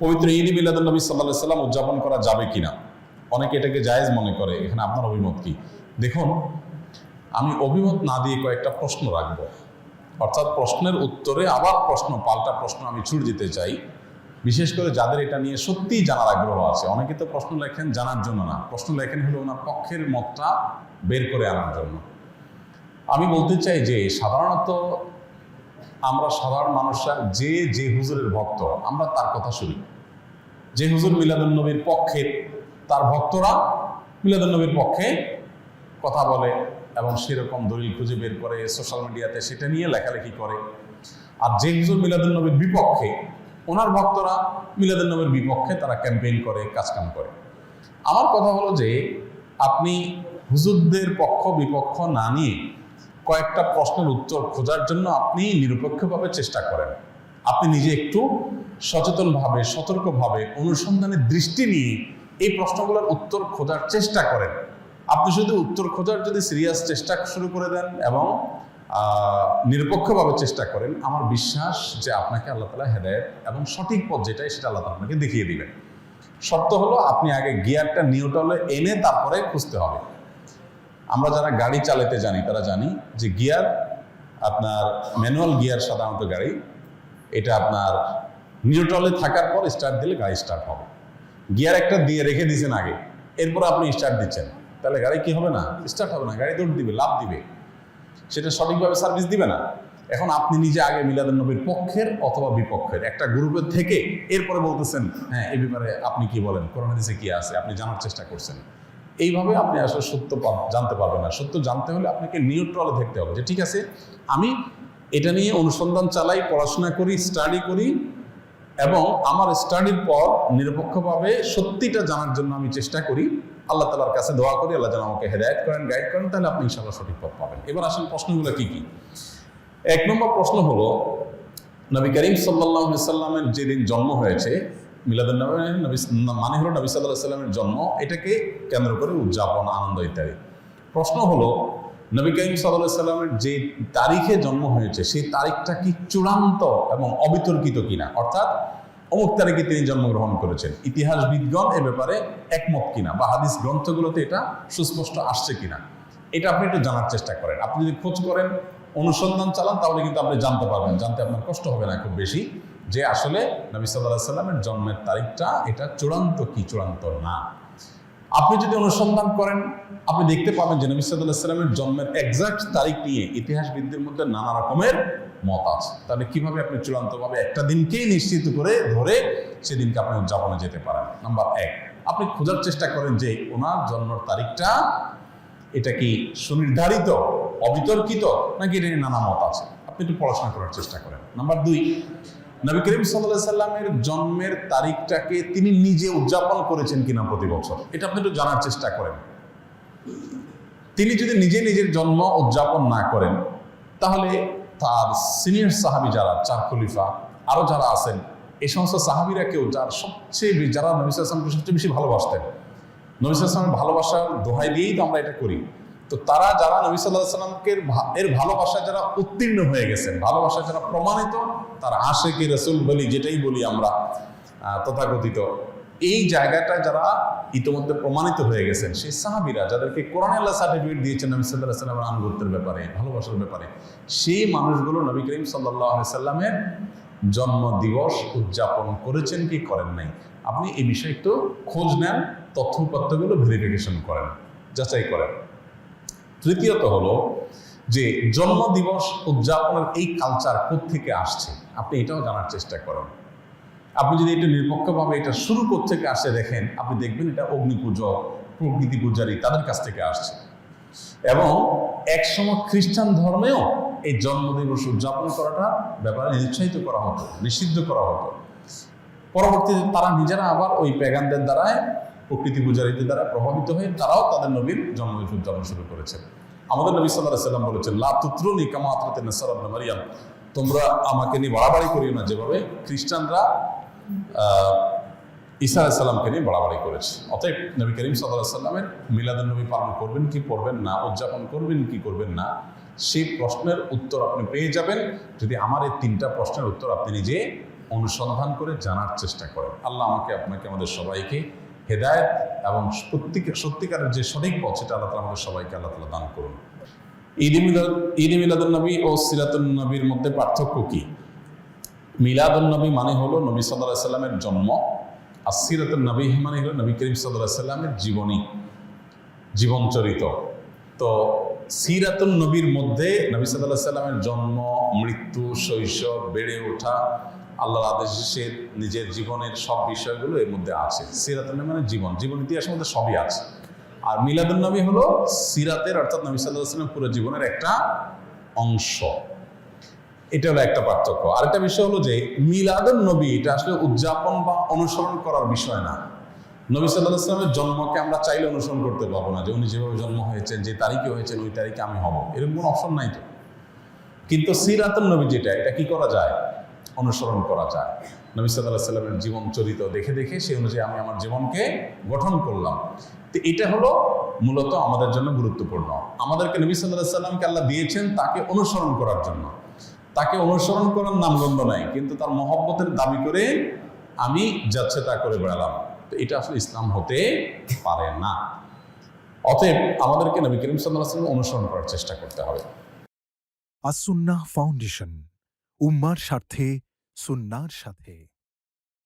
পবিত্র ঈদ মিলাদুন নবী সাল্লাল্লাহু আলাইহি সাল্লাম উদযাপন করা যাবে কিনা, অনেকে এটাকে জায়েজ মনে করে। এখানে আপনার অভিমত কি? দেখুন, আমি অভিমত না দিয়ে কয়েকটা প্রশ্ন রাখবো, অর্থাৎ প্রশ্নের উত্তরে আবার পাল্টা প্রশ্ন আমি ছুড়ে দিতে চাই, বিশেষ করে যাদের এটা নিয়ে সত্যিই জানার আগ্রহ আছে। অনেকে তো প্রশ্ন লেখেন জানার জন্য না, প্রশ্ন লেখেন হলো ওনার পক্ষের মতটা বের করে আনার জন্য। আমি বলতে চাই যে সাধারণত আমরা সাধারণ মানুষরা যে হুজুরের ভক্ত, আমরা তার কথা শুনি। যে হুজুর মিলাদুন নবীর পক্ষে, তার ভক্তরা মিলাদুন নবীর পক্ষে কথা বলে এবং সেরকম দলিল খুঁজে বের করে সোশ্যাল মিডিয়াতে সেটা নিয়ে লেখালেখি করে। আর যে হুজুর মিলাদুন নবীর বিপক্ষে, ওনার ভক্তরা মিলাদুন নবীর বিপক্ষে তারা ক্যাম্পেইন করে, কাজকাম করে। আমার কথা হলো যে আপনি হুজুরদের পক্ষ বিপক্ষ না নিয়ে কয়েকটা প্রশ্নের উত্তর খোঁজার জন্য আপনি নিরপেক্ষভাবে চেষ্টা করেন। আপনি নিজে একটু সচেতনভাবে, সতর্কভাবে, অনুসন্ধানের দৃষ্টি নিয়ে এই প্রশ্নগুলোর উত্তর খোঁজার চেষ্টা করেন। আপনি শুধু উত্তর খোঁজার যদি সিরিয়াস চেষ্টা শুরু করে দেন এবং নিরপেক্ষভাবে চেষ্টা করেন, আমার বিশ্বাস যে আপনাকে আল্লাহ তাআলা হেদায়েত এবং সঠিক পথ যেটাই সেটা আল্লাহ তাআলা আপনাকে দেখিয়ে দিবেন। শর্ত হলো আপনি আগে গিয়ারটা নিউট্রালে এনে তারপরে খুঁজতে হবে। আমরা যারা গাড়ি চালাতে জানি তারা জানি যে গিয়ার, আপনার ম্যানুয়াল গিয়ার সাধারণত গাড়ি, এটা আপনার নিউট্রালে থাকার পর স্টার্ট দিলে গাড়ি স্টার্ট হবে। গিয়ার একটা দিয়ে রেখে দিয়েছেন আগে, এরপর আপনি স্টার্ট দিচ্ছেন, তাহলে গাড়ি কি হবে না? স্টার্ট হবে না, গাড়ি দৌড় দিবে, লাফ দিবে, সেটা সঠিকভাবে সার্ভিস দিবে না। এখন আপনি নিজে আগে মিলাদুন নবীর পক্ষের অথবা বিপক্ষের একটা গ্রুপের থেকে এরপরে বলতেছেন হ্যাঁ এই ব্যাপারে আপনি কি বলেন, কোরআন হাদিসে কি আছে, আপনি জানার চেষ্টা করছেন। এইভাবে আপনি আসলে সত্য জানতে পারবেন না। সত্য জানতে হলে আপনাকে নিউট্রালে থাকতে হবে, যে ঠিক আছে আমি এটা নিয়ে অনুসন্ধান চালাই, পড়াশোনা করি, স্টাডি করি এবং আমার স্টাডির পর নিরপেক্ষভাবে সত্যিটা জানার জন্য আমি চেষ্টা করি। আল্লাহ তাআলার কাছে দোয়া করি আল্লাহ যেন আমাকে হেদায়েত করেন, গাইড করেন, তাহলে আপনি ইনশাআল্লাহ সঠিক পথ পাবেন। এবার আসেন প্রশ্নগুলো কি কি। এক নম্বর প্রশ্ন হলো, নবী করিম সাল্লাল্লাহু আলাইহি সাল্লামের যেদিন জন্ম হয়েছে, মিলাদুন নবী মানে হলো নবী সাল্লাল্লাহু আলাইহি সাল্লামের জন্ম, এটাকে কেন্দ্র করে উদযাপন, আনন্দ ইত্যাদি। প্রশ্ন হলো, নবী করিম সাল্লাল্লাহু আলাইহি সাল্লামের যে তারিখে জন্ম হয়েছে সেই তারিখটা কি চূড়ান্ত এবং অবিতর্কিত কিনা, অর্থাৎ অমুক তারিখে তিনি জন্মগ্রহণ করেছেন, ইতিহাসবিদগণ এ ব্যাপারে একমত কিনা, বা হাদিস গ্রন্থগুলোতে এটা সুস্পষ্ট আসছে কিনা, এটা আপনি একটু জানার চেষ্টা করেন। আপনি যদি খোঁজ করেন, অনুসন্ধান চালান, তাহলে কিন্তু আপনি জানতে পারবেন, জানতে আপনার কষ্ট হবে না খুব বেশি, যে আসলে নবী সাল্লাল্লাহু আলাইহি সাল্লামের জন্মের তারিখটা এটা চূড়ান্ত কি চূড়ান্ত না। আপনি যদি অনুসন্ধান করেন, আপনি দেখতে পাবেন যে নবী সাল্লাল্লাহু আলাইহি সাল্লামের জন্মের এক্সাক্ট তারিখ নিয়ে ইতিহাসবিদদের মধ্যে নানা রকমের মত আছে। তাহলে কিভাবে আপনি চূড়ান্তভাবে একটা দিনকেই নিশ্চিত করে ধরে সেদিনকে আপনি উদযাপনে যেতে পারেন? নাম্বার এক, আপনি খোঁজার চেষ্টা করেন যে ওনার জন্মের তারিখটা এটা কি সুনির্ধারিত, অবিতর্কিত, নাকি এটা নানা মত আছে, আপনি একটু পড়াশোনা করার চেষ্টা করেন। নাম্বার দুই, নবী করিম সাল্লাল্লাহু আলাইহি সাল্লামের জন্মের তারিখটাকে তিনি নিজে উদযাপন করেছেন কিনা প্রতি বছর, এটা আপনি একটু জানার চেষ্টা করেন। তিনি যদি নিজের জন্ম উদযাপন না করেন, তাহলে তার সিনিয়র সাহাবী যারা, চার খলিফা আরো যারা আছেন, এই সমস্ত সাহাবীরা কেউ যারা নবী সাল্লাল্লাহু আলাইহি ওয়াসাল্লামকে সবচেয়ে বেশি ভালোবাসতেন, নবী সাল্লাল্লাহু আলাইহি ওয়াসাল্লামের ভালোবাসার দোহাই দিয়েই তো আমরা এটা করি, তো তারা যারা নবী সাল্লাল্লাহু আলাইহি ওয়াসাল্লামকে এর ভালোবাসায় যারা উত্তীর্ণ হয়ে গেছেন, ভালোবাসায় যারা প্রমাণিত, তারা আশিকে রাসূল বলি, যেটাই বলি আমরা তথাকথিত, এই জায়গাটা যারা ইতিমধ্যে প্রমাণিত হয়ে গেছেন, সেই সাহাবীরা যাদেরকে কোরআনে আল্লাহ সার্টিফিকেট দিয়েছেন নবী সাল্লাল্লাহু আলাইহি ওয়াসাল্লামের আনুগত্যের ব্যাপারে, ভালোবাসার ব্যাপারে, সেই মানুষগুলো নবী করিম সাল্লাল্লাহু আলাইহি ওয়াসাল্লামের জন্ম দিবস উদযাপন করেছেন কি করেন নাই, আপনি এই বিষয়ে একটু খোঁজ নেন, তথ্যপত্রগুলো ভেরিফিকেশন করেন, যাচাই করেন। তৃতীয়ত হলো যে জন্ম দিবস উদযাপনের এই কালচার কোত্থেকে আসছে, আপনি এটাও জানার চেষ্টা করেন। আপনি যদি এটা নিরপেক্ষভাবে এটা শুরু কোত্থেকে আসে দেখেন, আপনি দেখবেন এটা অগ্নি পূজক, প্রকৃতি পূজারী তাদের কাছ থেকে আসছে। এবং একসময় খ্রিস্টান ধর্মেও এই জন্মদিবস উদযাপন করাটা ব্যাপারে নিরুৎসাহিত করা হতো, নিষিদ্ধ করা হতো। পরবর্তীতে তারা নিজেরা আবার ওই প্যাগানদের দ্বারায়, প্রকৃতি পূজারীদের দ্বারা প্রভাবিত হয়ে তারাও তাদের নবীর জন্মদিবস উদযাপন শুরু করেছে। আমাদের নবী সাল্লাল্লাহু আলাইহি ওয়াসাল্লাম বলেছেন, লা তুতরুনি কামা আতরাতিন নাসারা ইবনে মারইয়াম, তোমরা আমাকে নিয়ে বাড়াবাড়ি করিও না যেভাবে খ্রিস্টানরা ঈসা আলাইহিস সালামকে নিয়ে বাড়াবাড়ি করেছে। অতএব নবী করিম সাল্লাল্লাহু আলাইহি ওয়াসাল্লামের মিলাদুন নবী পালন করবেন কি করবেন না, উদযাপন করবেন কি করবেন না, সেই প্রশ্নের উত্তর আপনি পেয়ে যাবেন যদি আমার এই তিনটা প্রশ্নের উত্তর আপনি নিজে অনুসন্ধান করে জানার চেষ্টা করেন। আল্লাহ আমাকে আপনাকে আমাদের সবাইকে হেদায়েত এবং সত্যিকারের যে সঠিক পথ সেটা আল্লাহ তাআলা আমাদের সবাইকে আল্লাহ তাআলা দান করুন। ঈদ মিলাদুন নবী ও সিরাতুন নবীর মধ্যে পার্থক্য কি? মিলাদুন নবী মানে হলো নবী সাল্লাল্লাহু আলাইহি সাল্লামের জন্ম, আর সিরাতুন নবী মানে হলো নবী করিম সাল্লাল্লাহু আলাইহি সাল্লামের জীবনচরিত। তো সিরাতুন নবীর মধ্যে নবী সাল্লাল্লাহু আলাইহি সাল্লামের জন্ম, মৃত্যু, শৈশব, বেড়ে ওঠা, আল্লাহর আদেশে নিজের জীবনের সব বিষয়গুলো এর মধ্যে আছে। সিরাতুন নবী মানে জীবন ইতিহাসের মধ্যে সবই আছে। আর মিলাদুন নবী হলো সিরাতের অর্থাৎ নবী সাল্লাল্লাহু আলাইহি সাল্লামের পুরো জীবনের একটা অংশ। এটা হলো একটা পার্থক্য। আরেকটা বিষয় হলো যে মিলাদুন নবী এটা আসলে উদযাপন বা অনুসরণ করার বিষয় না। নবী সাল্লাল্লাহু আলাইহি সাল্লামের জন্মকে আমরা চাইলে অনুসরণ করতে পারবো না, যে উনি যেভাবে জন্ম হয়েছেন, যে তারিখে হয়েছেন, ওই তারিখে আমি হব, এরকম কোনো অপশন নাই তো। কিন্তু সিরাতুন নবী যেটা, এটা কি করা যায়? অনুসরণ করা যায়। নবী সাল্লাল্লাহু আলাইহি সাল্লামের জীবন চরিত দেখে দেখে সেই অনুযায়ী আমি আমার জীবনকে গঠন করলাম। তো এটা হলো মূলত আমাদের জন্য গুরুত্বপূর্ণ। আমাদেরকে নবী সাল্লাল্লাহু আলাইহি সাল্লামকে আল্লাহ দিয়েছেন তাকে অনুসরণ করার জন্য। তাকে অনুসরণ করার নামগন্ধ নাই, কিন্তু তার মহব্বতের দাবি করে আমি যাচ্ছে তা করে বেড়ালাম, তো এটা আসলে ইসলাম হতে পারে না। অতএব আমাদেরকে নবী করিম সাল্লাল্লাহু আলাইহি ওয়াসাল্লাম অনুসরণ করার চেষ্টা করতে হবে। আস-সুন্নাহ ফাউন্ডেশন, উম্মার স্বার্থে সুন্নাহর সাথে।